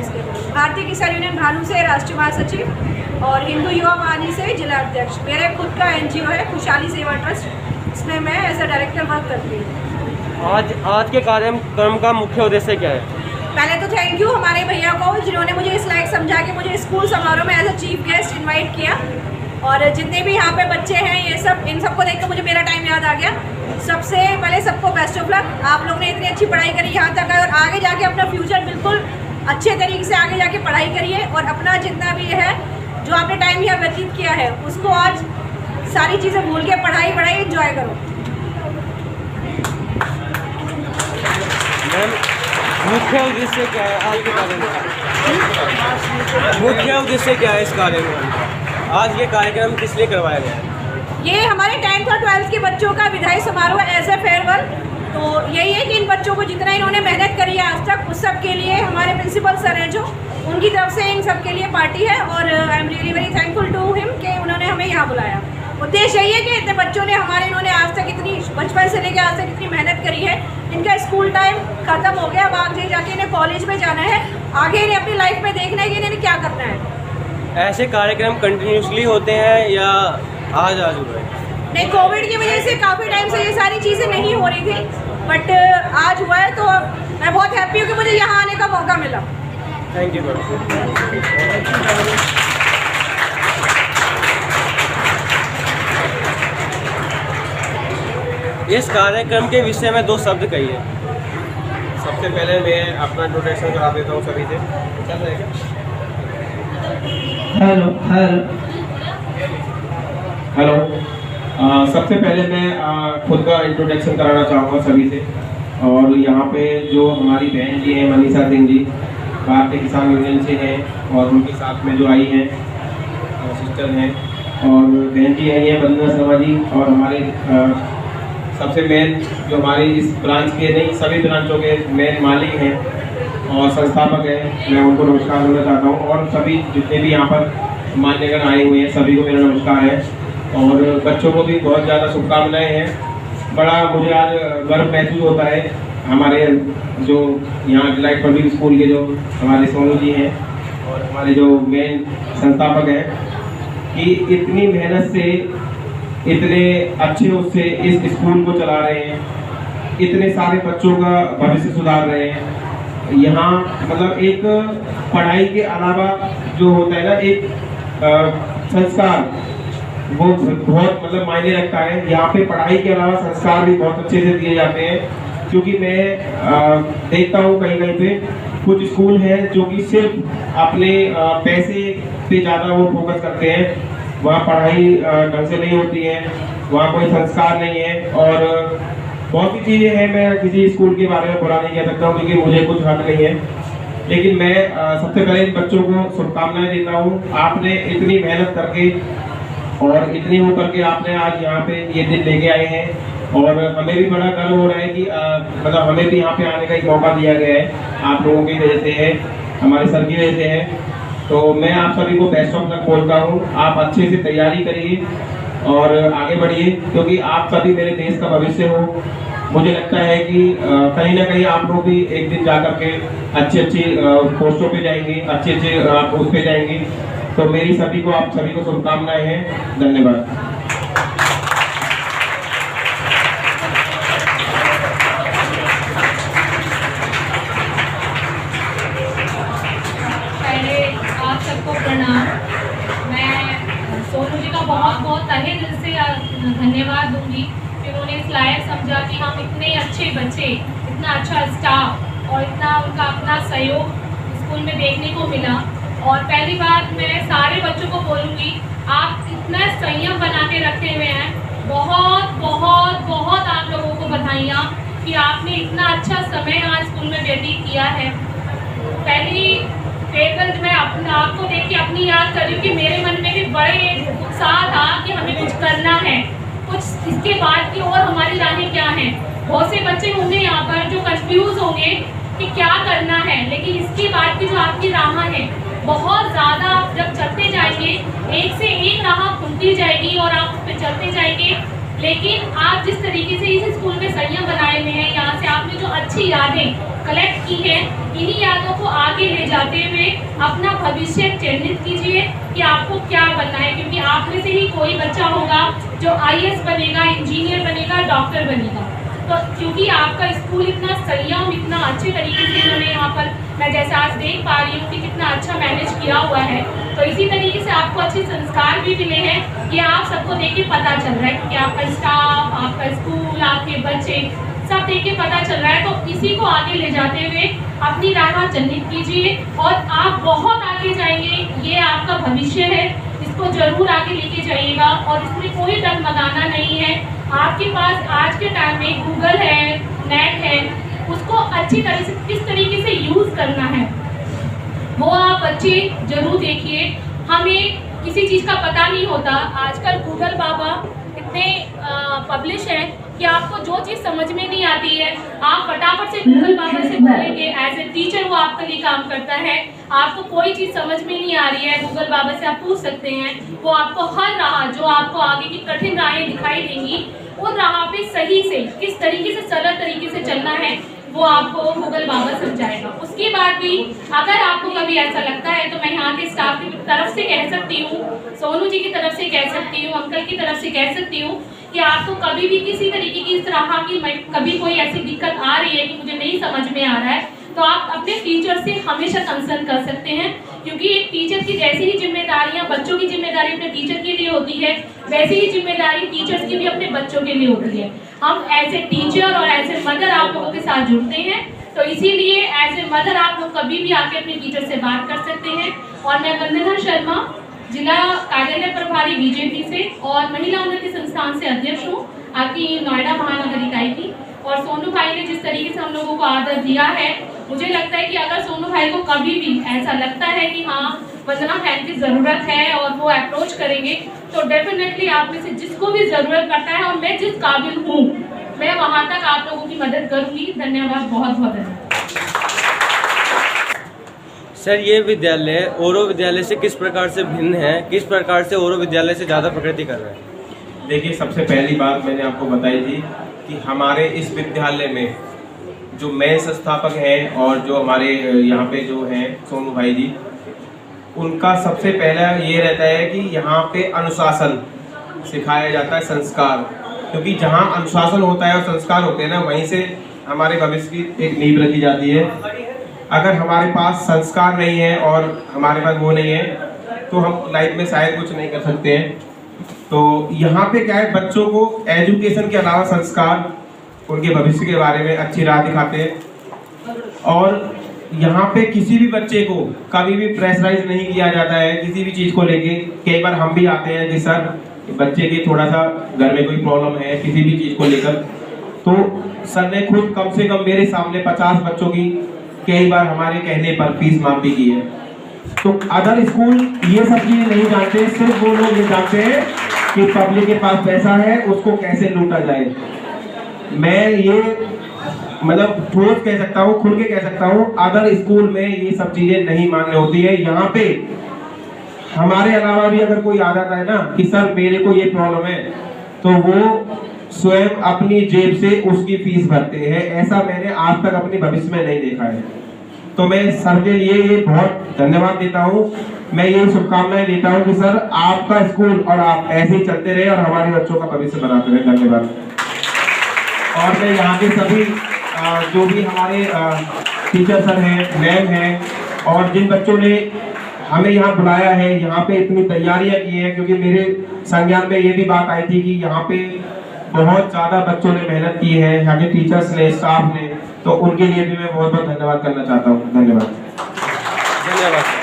इसके लिए। भारतीय किसान यूनियन भानु से राष्ट्रीय महासचिव और हिंदू युवा वाहिनी से जिला अध्यक्ष। मेरे खुद का NGO है खुशहाली सेवा ट्रस्ट, इसमें मैं एज अ डायरेक्टर वर्क करती हूँ। आज के कार्यक्रम का मुख्य उद्देश्य क्या है? पहले तो थैंक यू हमारे भैया को जिन्होंने मुझे इस लायक समझा के मुझे स्कूल समारोह में as a chief guest invite किया। और जितने भी यहाँ पे बच्चे हैं ये सब, इन सबको देख कर मुझे मेरा टाइम याद आ गया। सबसे पहले सबको बेस्ट ऑफ लक। आप लोग ने इतनी अच्छी पढ़ाई करी यहाँ तक और आगे जाके अपना फ्यूचर बिल्कुल अच्छे तरीके से आगे जाके पढ़ाई करिए और अपना जितना भी है जो आपने टाइम यहाँ व्यतीत किया है उसको आज सारी चीज़ें भूल के पढ़ाई एंजॉय करो। मैम, मुख्य उद्देश्य क्या है आज के कार्यक्रम? मुख्य उद्देश्य क्या है इस कार्यक्रम? आज ये कार्यक्रम किस लिए करवाया गया है? ये हमारे 10th और 12th के बच्चों का विदाई समारोह एज ए फेयरवेल। तो यही है कि इन बच्चों को जितना इन्होंने मेहनत करी है आज तक उस सब के लिए हमारे प्रिंसिपल सर हैं जो उनकी तरफ से इन सब के लिए पार्टी है और I am really very thankful to him कि उन्होंने हमें यहाँ बुलाया। उद्देश्य यही है कि इतने बच्चों ने इन्होंने आज तक इतनी बचपन से लेकर आज तक इतनी मेहनत करी है। इनका स्कूल टाइम खत्म हो गया, अब आगे जाके इन्हें कॉलेज में जाना है, आगे इन्हें अपनी लाइफ में देखना है कि इन्हें क्या करना है। ऐसे कार्यक्रम कंटिन्यूसली होते हैं या आज हुए? नहीं, कोविड की वजह से काफ़ी टाइम से ये सारी चीज़ें नहीं हो रही थी, बट आज हुआ है तो मैं बहुत हैप्पी हूँ कि मुझे यहाँ आने का मौका मिला। Thank you madam. इस कार्यक्रम के विषय में 2 शब्द कहिए। सबसे पहले मैं अपना इंट्रोडक्शन करा देता हूँ सभी से। चल रहा है? हेलो। सबसे पहले मैं खुद का इंट्रोडक्शन कराना चाहूँगा सभी से। और यहाँ पे जो हमारी बहन जी हैं मनीषा सिंह जी भारतीय किसान यूनियन से हैं और उनके साथ में जो आई हैं सिस्टर हैं और बहन जी आई हैं वंदना शर्मा जी और हमारे सबसे मेन जो हमारी इस ब्रांच के नहीं सभी ब्रांचों के मेन मालिक हैं और संस्थापक हैं, मैं उनको नमस्कार करना चाहता हूँ। और सभी जितने भी यहाँ पर मान्यगण आए हुए हैं सभी को मेरा नमस्कार है और बच्चों को भी बहुत ज़्यादा शुभकामनाएँ हैं। बड़ा मुझे आज गर्व महसूस होता है हमारे जो यहाँ डिलाइट पब्लिक स्कूल के जो हमारे सोनू जी हैं और हमारे जो मेन संस्थापक हैं कि इतनी मेहनत से इतने अच्छे उससे इस स्कूल को चला रहे हैं, इतने सारे बच्चों का भविष्य सुधार रहे हैं। यहाँ मतलब एक पढ़ाई के अलावा जो होता है ना एक संस्कार वो बहुत मतलब मायने रखता है। यहाँ पे पढ़ाई के अलावा संस्कार भी बहुत अच्छे से दिए जाते हैं क्योंकि मैं देखता हूँ कहीं कहीं पे कुछ स्कूल हैं जो कि सिर्फ अपने पैसे पे ज़्यादा वो फोकस करते हैं, वहाँ पढ़ाई ढंग से नहीं होती है, वहाँ कोई संस्कार नहीं है और बहुत सी चीज़ें हैं। मैं किसी स्कूल के बारे में बुरा नहीं कह सकता हूँ क्योंकि मुझे कुछ हक नहीं है, लेकिन मैं सबसे पहले इन बच्चों को शुभकामनाएं देता हूँ। आपने इतनी मेहनत करके और इतनी वो करके आपने आज यहाँ पे ये दिन लेके आए हैं और हमें भी बड़ा गर्व हो रहा है कि मतलब हमें भी यहाँ पे आने का एक मौका दिया गया है आप लोगों की वजह से है, हमारे सर की वजह से है। तो मैं आप सभी को बेस्ट ऑफ लक बोलता हूँ। आप अच्छे से तैयारी करिए और आगे बढ़िए क्योंकि आप सभी मेरे देश का भविष्य हो। मुझे लगता है कि कहीं ना कहीं आप लोग भी एक दिन जाकर के अच्छी पोस्टों पे जाएंगे, अच्छे आप उस पे जाएंगे। तो मेरी सभी को आप सभी को शुभकामनाएं हैं। धन्यवाद। प्रणाम। मैं सोनू जी का बहुत तहे दिल से धन्यवाद दूंगी कि उन्होंने इस लायक समझा कि हम इतने अच्छे बच्चे, इतना अच्छा स्टाफ और इतना उनका अपना सहयोग स्कूल में देखने को मिला। और पहली बात मैं सारे बच्चों को बोलूँगी, आप इतना संयम बना के रखे हुए हैं। बहुत बहुत बहुत आप लोगों को बधाइयाँ कि आपने इतना अच्छा समय आज स्कूल में व्यतीत किया है। पहली फेयरवेल मैं आपको देख के अपनी याद कर रही हूँ कि मेरे मन में भी बड़े उत्साह था कि हमें कुछ करना है, कुछ इसके बाद की और हमारी राहें क्या हैं। बहुत से बच्चे होंगे यहाँ पर जो कंफ्यूज होंगे कि क्या करना है, लेकिन इसके बाद की जो आपकी राह है बहुत ज़्यादा, आप जब चलते जाएंगे एक से एक राह खुलती जाएगी और आप उस पर चलते जाएंगे। लेकिन आप जिस तरीके से इस स्कूल में संयम बनाए हुए हैं, यहाँ से आपने जो अच्छी यादें कलेक्ट की हैं, इन्हीं यादों को आगे ले जाते हुए अपना भविष्य चयनित कीजिए कि आपको क्या बनना है, क्योंकि आप में से ही कोई बच्चा होगा जो IAS बनेगा, इंजीनियर बनेगा, डॉक्टर बनेगा। तो क्योंकि आपका स्कूल इतना संयम, इतना अच्छे तरीके से इन्होंने यहाँ पर, मैं जैसा आज देख पा रही हूँ कि कितना अच्छा मैनेज किया हुआ है, तो इसी तरीके से आपको अच्छे संस्कार भी मिले हैं, ये आप सबको देख के पता चल रहा है, क्योंकि आपका स्टाफ, आपका स्कूल, आपके बच्चे सब देख के पता चल रहा है। तो इसी को आगे ले जाते हुए अपनी राह चिन्हित कीजिए और आप बहुत आगे जाएंगे। ये आपका भविष्य है, इसको जरूर आगे लेके जाइएगा और इसमें कोई डगमगाना नहीं है। आपके पास आज के टाइम में गूगल है, नेट है, उसको अच्छी तरह से किस तरीके से यूज़ करना है वो आप बच्चे जरूर देखिए। हमें किसी चीज़ का पता नहीं होता, आजकल गूगल बाबा इतने पब्लिश है कि आपको जो चीज़ समझ में नहीं आती है आप फटाफट से गूगल बाबा से बोलेंगे। एज ए टीचर वो आपके लिए काम करता है। आपको कोई चीज़ समझ में नहीं आ रही है, गूगल बाबा से आप पूछ सकते हैं, वो आपको हर राह, जो आपको आगे की कठिन राहें दिखाई देंगी, उन राह पे सही से किस तरीके से सरल तरीके से चलना है वो आपको गूगल बाबा समझाएगा। उसके बाद भी अगर आपको कभी ऐसा लगता है तो मैं यहाँ के स्टाफ की तरफ से कह सकती हूँ, सोनू जी की तरफ से कह सकती हूँ, अंकल की तरफ से कह सकती हूँ कि आपको कभी भी किसी तरीके की इस तरह की कभी कोई ऐसी दिक्कत आ रही है कि मुझे नहीं समझ में आ रहा है, तो आप अपने टीचर से हमेशा कंसर्न कर सकते हैं, क्योंकि एक टीचर की जैसी ही जिम्मेदारियां, बच्चों की जिम्मेदारी अपने टीचर के लिए होती है, वैसी ही जिम्मेदारी टीचर्स की भी अपने बच्चों के लिए होती है। हम एज ए टीचर और एज ए मदर आप लोगों के साथ जुड़ते हैं, तो इसीलिए एज ए मदर आप लोग कभी भी आके अपने टीचर से बात कर सकते हैं। और मैं वंदना शर्मा, जिला कार्यालय प्रभारी बीजेपी से और महिला उन्नति संस्थान से अध्यक्ष हूँ आपकी नोएडा महानगर इकाई की। और सोनू भाई ने जिस तरीके से हम लोगों को आदर दिया है, मुझे लगता है कि अगर सोनू भाई को कभी भी ऐसा लगता है कि हाँ वंदना मैम की ज़रूरत है और वो अप्रोच करेंगे, तो डेफिनेटली आप में से जिसको भी ज़रूरत पड़ता है और मैं जिस काबिल हूँ मैं वहाँ तक आप लोगों की मदद करूँगी। धन्यवाद, बहुत बहुत धन्यवाद। सर, ये विद्यालय औरों विद्यालय से किस प्रकार से भिन्न है, किस प्रकार से औरों विद्यालय से ज़्यादा प्रगति कर रहा है? देखिए, सबसे पहली बात मैंने आपको बताई थी कि हमारे इस विद्यालय में जो मेन संस्थापक हैं और जो हमारे यहाँ पे जो हैं सोनू भाई जी, उनका सबसे पहला ये रहता है कि यहाँ पे अनुशासन सिखाया जाता है, संस्कार, क्योंकि जहाँ अनुशासन होता है और संस्कार होते हैं ना, वहीं से हमारे भविष्य की एक नींव रखी जाती है। अगर हमारे पास संस्कार नहीं है और हमारे पास वो नहीं है तो हम लाइफ में शायद कुछ नहीं कर सकते हैं। तो यहाँ पे क्या है, बच्चों को एजुकेशन के अलावा संस्कार, उनके भविष्य के बारे में अच्छी राह दिखाते हैं। और यहाँ पे किसी भी बच्चे को कभी भी प्रेशराइज नहीं किया जाता है किसी भी चीज़ को लेके। कई बार हम भी आते हैं कि सर बच्चे के थोड़ा सा घर में कोई प्रॉब्लम है किसी भी चीज़ को लेकर, तो सर ने खुद कम से कम मेरे सामने 50 बच्चों की कई बार हमारे कहने पर फीस माफ भी की है। तो अदर स्कूल ये सब चीज़ें नहीं जानते, सिर्फ वो लोग ये जानते हैं कि पब्लिक के पास पैसा है उसको कैसे लूटा जाए। मैं ये मतलब ठोस कह सकता हूँ, खुल के कह सकता हूँ, अदर स्कूल में ये सब चीजें नहीं मान्य होती है। यहाँ पे हमारे अलावा भी अगर कोई आ जाता है ना कि सर मेरे को ये प्रॉब्लम है, तो वो स्वयं अपनी जेब से उसकी फीस भरते हैं। ऐसा मैंने आज तक अपने भविष्य में नहीं देखा है। तो मैं सर के लिए ये बहुत धन्यवाद देता हूँ। मैं ये शुभकामनाएं देता हूँ कि सर आपका स्कूल और आप ऐसे ही चलते रहे और हमारे बच्चों का भविष्य बनाते रहे। धन्यवाद। और मैं यहाँ के सभी जो भी हमारे टीचर सर हैं, मैम हैं और जिन बच्चों ने हमें यहाँ बुलाया है, यहाँ पे इतनी तैयारियाँ की हैं, क्योंकि मेरे संज्ञान में ये भी बात आई थी कि यहाँ पे बहुत ज़्यादा बच्चों ने मेहनत की है, यहाँ के टीचर्स ने, स्टाफ ने, तो उनके लिए भी मैं बहुत बहुत धन्यवाद करना चाहता हूँ। धन्यवाद। धन्यवाद।